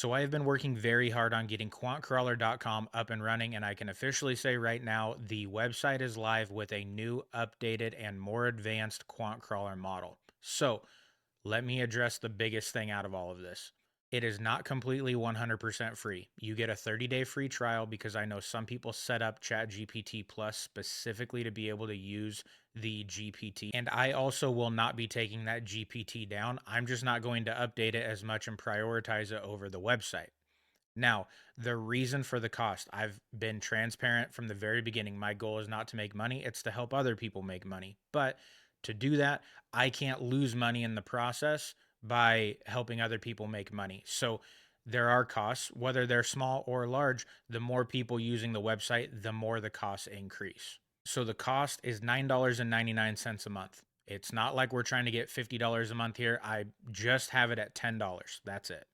So I have been working very hard on getting QuantCrawler.com up and running, and I can officially say right now the website is live with a new, updated, and more advanced QuantCrawler model. So let me address the biggest thing out of all of this. It is not completely 100% free. You get a 30-day free trial because I know some people set up ChatGPT Plus specifically to be able to use the GPT. And I also will not be taking that GPT down. I'm just not going to update it as much and prioritize it over the website. Now, the reason for the cost, I've been transparent from the very beginning. My goal is not to make money, it's to help other people make money. But to do that, I can't lose money in the process by helping other people make money. So there are costs, whether they're small or large. The more people using the website, the more the costs increase. So the cost is $9.99 a month. It's not like we're trying to get $50 a month here. I just have it at $10. That's it.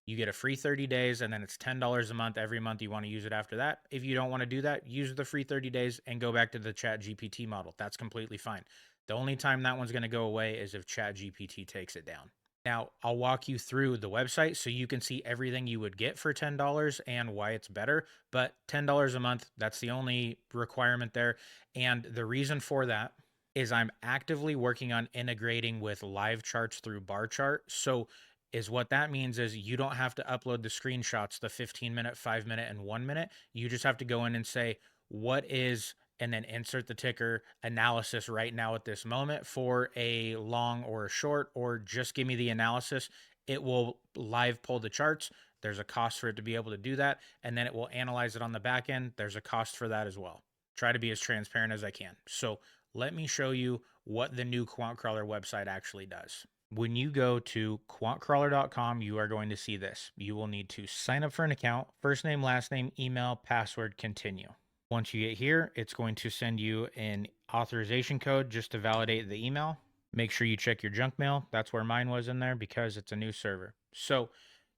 You get a free 30 days, and then it's $10 a month every month you want to use it after that. If you don't want to do that, use the free 30 days and go back to the Chat GPT model. That's completely fine. The only time that one's going to go away is if Chat GPT takes it down. Now, I'll walk you through the website so you can see everything you would get for $10 and why it's better. But $10 a month, that's the only requirement there. And the reason for that is I'm actively working on integrating with live charts through BarChart. So what that means is you don't have to upload the screenshots, the 15-minute, 5-minute, and 1 minute. You just have to go in and say, what is, and then insert the ticker analysis right now at this moment for a long or a short, or just give me the analysis. It will live pull the charts. There's a cost for it to be able to do that. And then it will analyze it on the back end. There's a cost for that as well. Try to be as transparent as I can. So let me show you what the new QuantCrawler website actually does. When you go to quantcrawler.com, you are going to see this. You will need to sign up for an account, first name, last name, email, password, continue. Once you get here, it's going to send you an authorization code just to validate the email. Make sure you check your junk mail. That's where mine was in there because it's a new server. So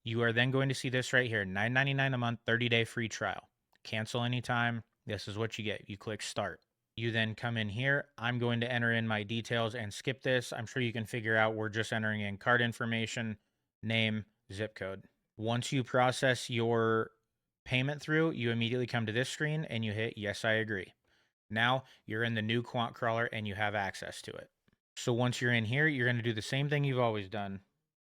you are then going to see this right here, $9.99 a month, 30-day free trial. Cancel anytime. This is what you get. You click start. You then come in here. I'm going to enter in my details and skip this. I'm sure you can figure out we're just entering in card information, name, zip code. Once you process your payment through, you immediately come to this screen and you hit yes, I agree. Now you're in the new Quant Crawler and you have access to it. So once you're in here, you're going to do the same thing you've always done.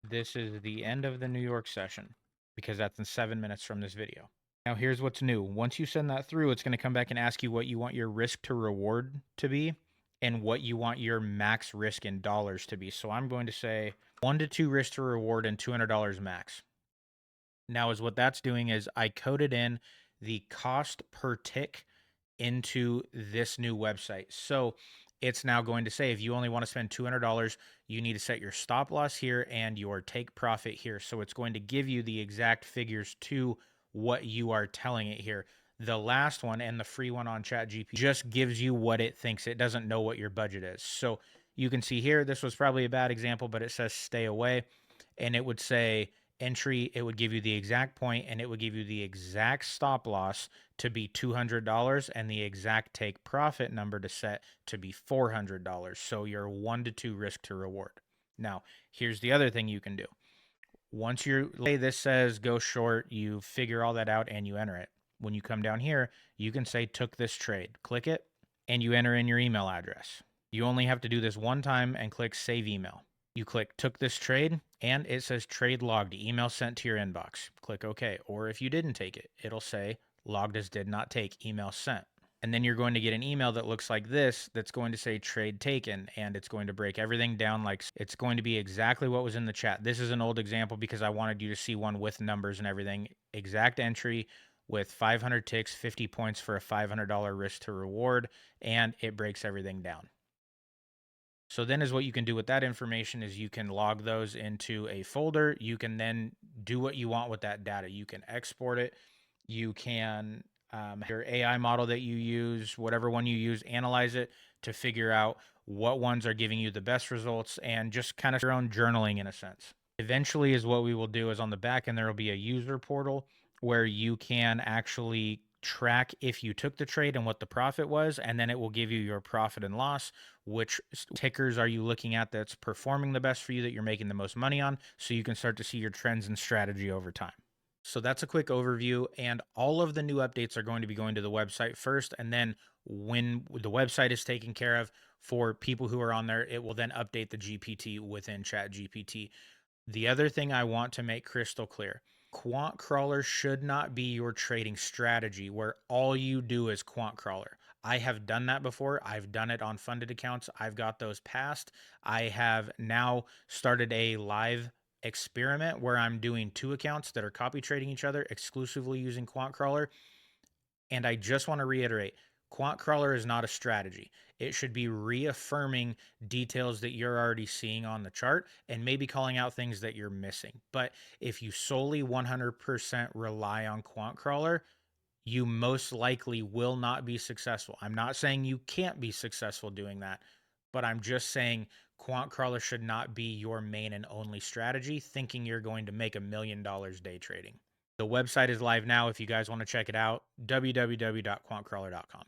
This is the end of the New York session because that's in 7 minutes from this video. Now here's what's new. Once you send that through, it's going to come back and ask you what you want your risk to reward to be and what you want your max risk in dollars to be. So I'm going to say 1 to 2 risk to reward and $200 max. Now is what that's doing is I coded in the cost per tick into this new website. So it's now going to say if you only want to spend $200, you need to set your stop loss here and your take profit here. So it's going to give you the exact figures to what you are telling it here. The last one and the free one on ChatGPT just gives you what it thinks. It doesn't know what your budget is. So you can see here, this was probably a bad example, but it says stay away. And it would say entry, it would give you the exact point and it would give you the exact stop loss to be $200 and the exact take profit number to set to be $400. So you're 1 to 2 risk to reward. Now, here's the other thing you can do. Once you're, say this says go short, you figure all that out and you enter it. When you come down here, you can say took this trade. Click it and you enter in your email address. You only have to do this one time and click save email. You click took this trade and it says trade logged, email sent to your inbox. Click OK. Or if you didn't take it, it'll say logged as did not take, email sent. And then you're going to get an email that looks like this that's going to say trade taken, and it's going to break everything down like it's going to be exactly what was in the chat. This is an old example because I wanted you to see one with numbers and everything. Exact entry with 500 ticks, 50 points for a $500 risk to reward, and it breaks everything down. So then is what you can do with that information is you can log those into a folder. You can then do what you want with that data. You can export it. You can your AI model that you use, whatever one you use, analyze it to figure out what ones are giving you the best results and just kind of your own journaling in a sense. Eventually is what we will do is on the back end, there will be a user portal where you can actually track if you took the trade and what the profit was, and then it will give you your profit and loss, which tickers are you looking at that's performing the best for you, that you're making the most money on, so you can start to see your trends and strategy over time. So that's a quick overview, and all of the new updates are going to be going to the website first. And then when the website is taken care of for people who are on there, it will then update the GPT within ChatGPT. The other thing I want to make crystal clear: Quant Crawler should not be your trading strategy where all you do is Quant Crawler. I have done that before. I've done it on funded accounts. I've got those passed. I have now started a live experiment where I'm doing two accounts that are copy trading each other exclusively using Quant Crawler. And I just want to reiterate, Quant Crawler is not a strategy. It should be reaffirming details that you're already seeing on the chart and maybe calling out things that you're missing. But if you solely 100% rely on Quant Crawler, you most likely will not be successful. I'm not saying you can't be successful doing that, but I'm just saying Quant Crawler should not be your main and only strategy, thinking you're going to make $1 million day trading. The website is live now if you guys want to check it out, www.quantcrawler.com.